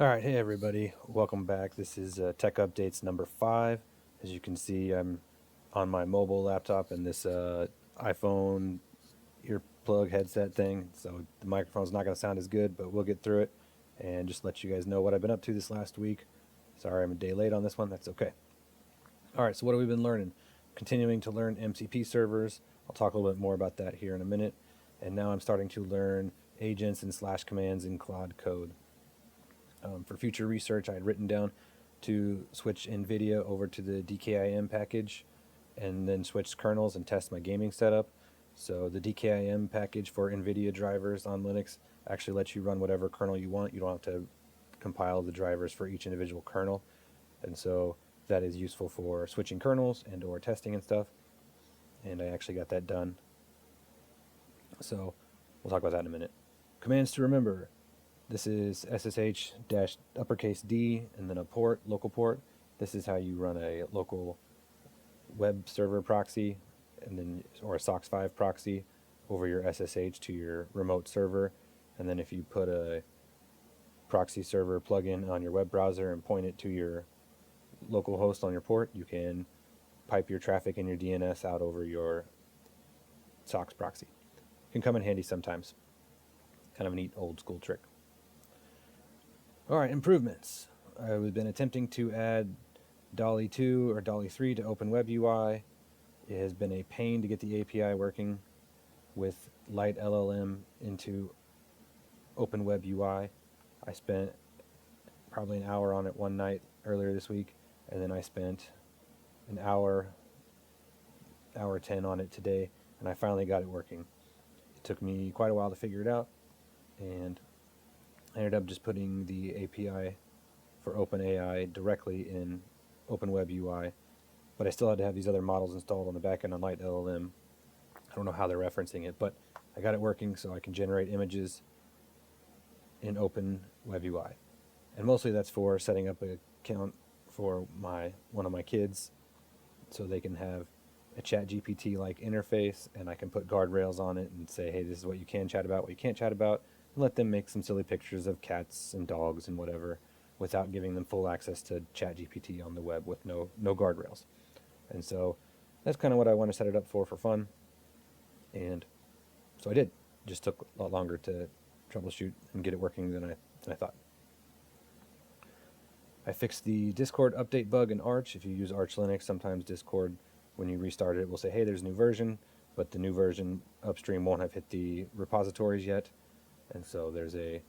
All right, hey everybody, welcome back. This is Tech Updates number 5. As you can see, I'm on my mobile laptop and this iPhone earplug headset thing, so the microphone's not going to sound as good, but we'll get through it and just let you guys know what I've been up to this last week. Sorry I'm a day late on this one, that's okay. All right, so what have we been learning? Continuing to learn MCP servers. I'll talk a little bit more about that here in a minute. And now I'm starting to learn agents and slash commands in Claude Code. For future research, I had written down to switch NVIDIA over to the DKIM package and then switch kernels and test my gaming setup. So the DKIM package for NVIDIA drivers on Linux actually lets you run whatever kernel you want. You don't have to compile the drivers for each individual kernel. And so that is useful for switching kernels and or testing and stuff. And I actually got that done. So we'll talk about that in a minute. Commands to remember. This is SSH dash uppercase D and then a port, local port. This is how you run a local web server proxy and then or a SOCKS 5 proxy over your SSH to your remote server. And then if you put a proxy server plugin on your web browser and point it to your local host on your port, you can pipe your traffic and your DNS out over your SOCKS proxy. Can come in handy sometimes. Kind of a neat old school trick. All right, improvements. I've been attempting to add DALL-E 2 or DALL-E 3 to OpenWebUI. It has been a pain to get the API working with LiteLLM into OpenWebUI. I spent probably an hour on it one night earlier this week, and then I spent an hour 10 on it today, and I finally got it working. It took me quite a while to figure it out, and I ended up just putting the API for OpenAI directly in OpenWebUI, but I still had to have these other models installed on the backend on LiteLLM. I don't know how they're referencing it, but I got it working so I can generate images in OpenWebUI. And mostly that's for setting up an account for one of my kids so they can have a ChatGPT-like interface, and I can put guardrails on it and say, hey, this is what you can chat about, what you can't chat about, and let them make some silly pictures of cats and dogs and whatever without giving them full access to ChatGPT on the web with no guardrails. And so that's kind of what I want to set it up for fun. And so I did. It just took a lot longer to troubleshoot and get it working than I thought. I fixed the Discord update bug in Arch. If you use Arch Linux, sometimes Discord, when you restart it, will say, hey, there's a new version, but the new version upstream won't have hit the repositories yet. And so if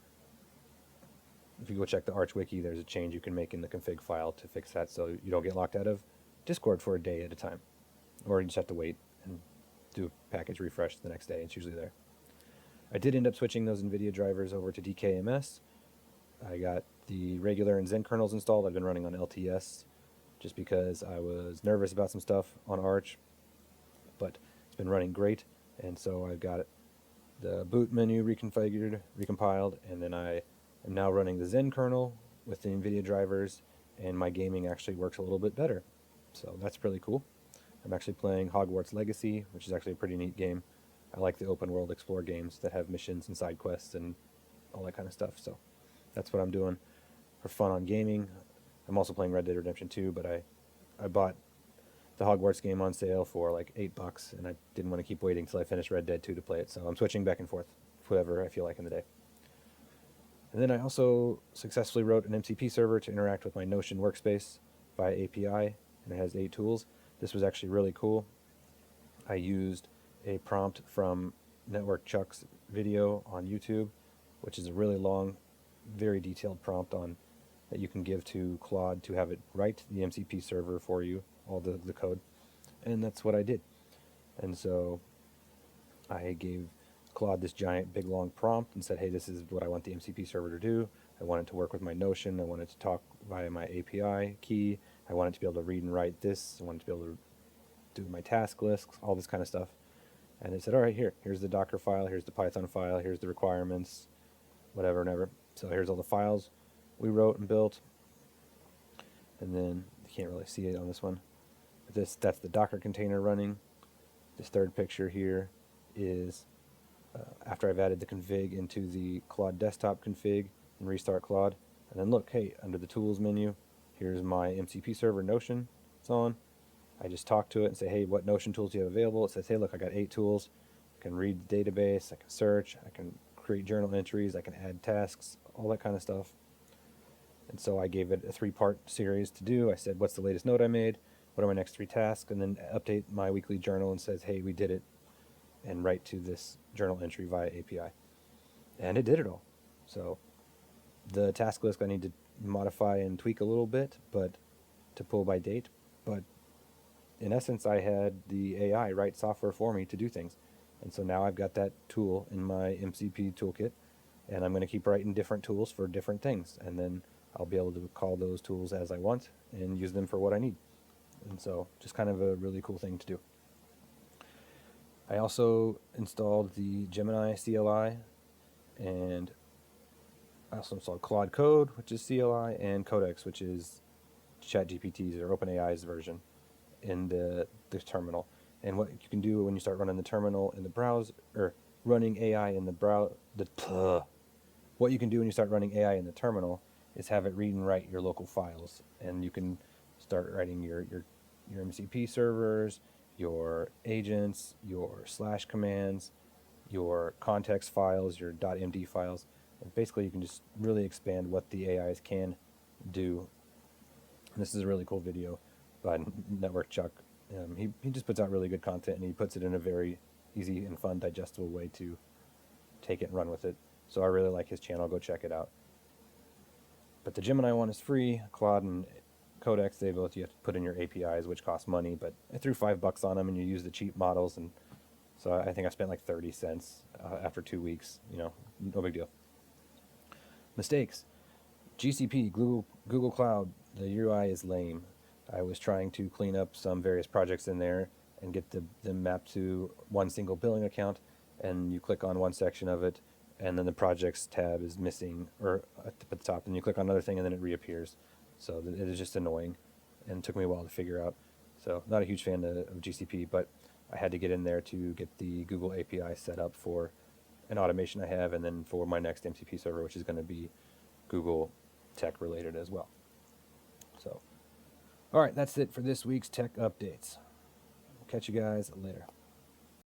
you go check the Arch wiki, there's a change you can make in the config file to fix that so you don't get locked out of Discord for a day at a time. Or you just have to wait and do a package refresh the next day. It's usually there. I did end up switching those NVIDIA drivers over to DKMS. I got the regular and Zen kernels installed. I've been running on LTS just because I was nervous about some stuff on Arch, but it's been running great. And so I've got the boot menu reconfigured, recompiled, and then I am now running the Zen kernel with the NVIDIA drivers, and my gaming actually works a little bit better. So that's pretty cool. I'm actually playing Hogwarts Legacy, which is actually a pretty neat game. I like the open world explore games that have missions and side quests and all that kind of stuff. So that's what I'm doing for fun on gaming. I'm also playing Red Dead Redemption 2, but I bought the Hogwarts game on sale for like $8, and I didn't want to keep waiting till I finished Red Dead 2 to play it, so I'm switching back and forth, whatever I feel like in the day. And then I also successfully wrote an MCP server to interact with my Notion workspace via API, and it has 8 tools. This was actually really cool. I used a prompt from Network Chuck's video on YouTube, which is a really long, very detailed prompt that you can give to Claude to have it write the MCP server for you, all the code. And that's what I did. And so I gave Claude this giant, big, long prompt and said, hey, this is what I want the MCP server to do. I want it to work with my Notion. I want it to talk via my API key. I want it to be able to read and write this. I want it to be able to do my task lists, all this kind of stuff. And it said, all right, here's the Docker file, here's the Python file, here's the requirements, whatever and ever. So here's all the files we wrote and built. And then you can't really see it on this one. But that's the Docker container running. This third picture here is after I've added the config into the Claude desktop config and restart Claude. And then look, hey, under the tools menu, here's my MCP server Notion. It's on. I just talk to it and say, hey, what Notion tools do you have available? It says, hey, look, I got 8 tools. I can read the database, I can search, I can create journal entries, I can add tasks, all that kind of stuff. And so I gave it a 3-part series to do. I said, what's the latest note I made? What are my next 3 tasks? And then update my weekly journal and says, hey, we did it, and write to this journal entry via API. And it did it all. So the task list I need to modify and tweak a little bit, but to pull by date. But in essence, I had the AI write software for me to do things. And so now I've got that tool in my MCP toolkit, and I'm going to keep writing different tools for different things. And then I'll be able to call those tools as I want and use them for what I need. And so just kind of a really cool thing to do. I also installed the Gemini CLI, and I also installed Claude Code, which is CLI, and Codex, which is ChatGPT's or OpenAI's version in the terminal. And what you can do when you start running the terminal in the browser, or running AI in the what you can do when you start running AI in the terminal is have it read and write your local files, and you can start writing your MCP servers, your agents, your slash commands, your context files, your .md files. And basically, you can just really expand what the AIs can do. And this is a really cool video by Network Chuck. He just puts out really good content, and he puts it in a very easy and fun, digestible way to take it and run with it. So I really like his channel. Go check it out. But the Gemini one is free. Claude and Codex, you have to put in your APIs, which cost money. But I threw $5 on them, and you use the cheap models, and so I think I spent like 30 cents after 2 weeks. No big deal. Mistakes. GCP, Google Cloud, the UI is lame. I was trying to clean up some various projects in there and get them mapped to one single billing account, and you click on one section of it, and then the projects tab is missing, or at the top, and you click on another thing, and then it reappears. So it is just annoying, and it took me a while to figure out. So not a huge fan of GCP, but I had to get in there to get the Google API set up for an automation I have, and then for my next MCP server, which is going to be Google tech related as well. So, all right, that's it for this week's tech updates. Catch you guys later.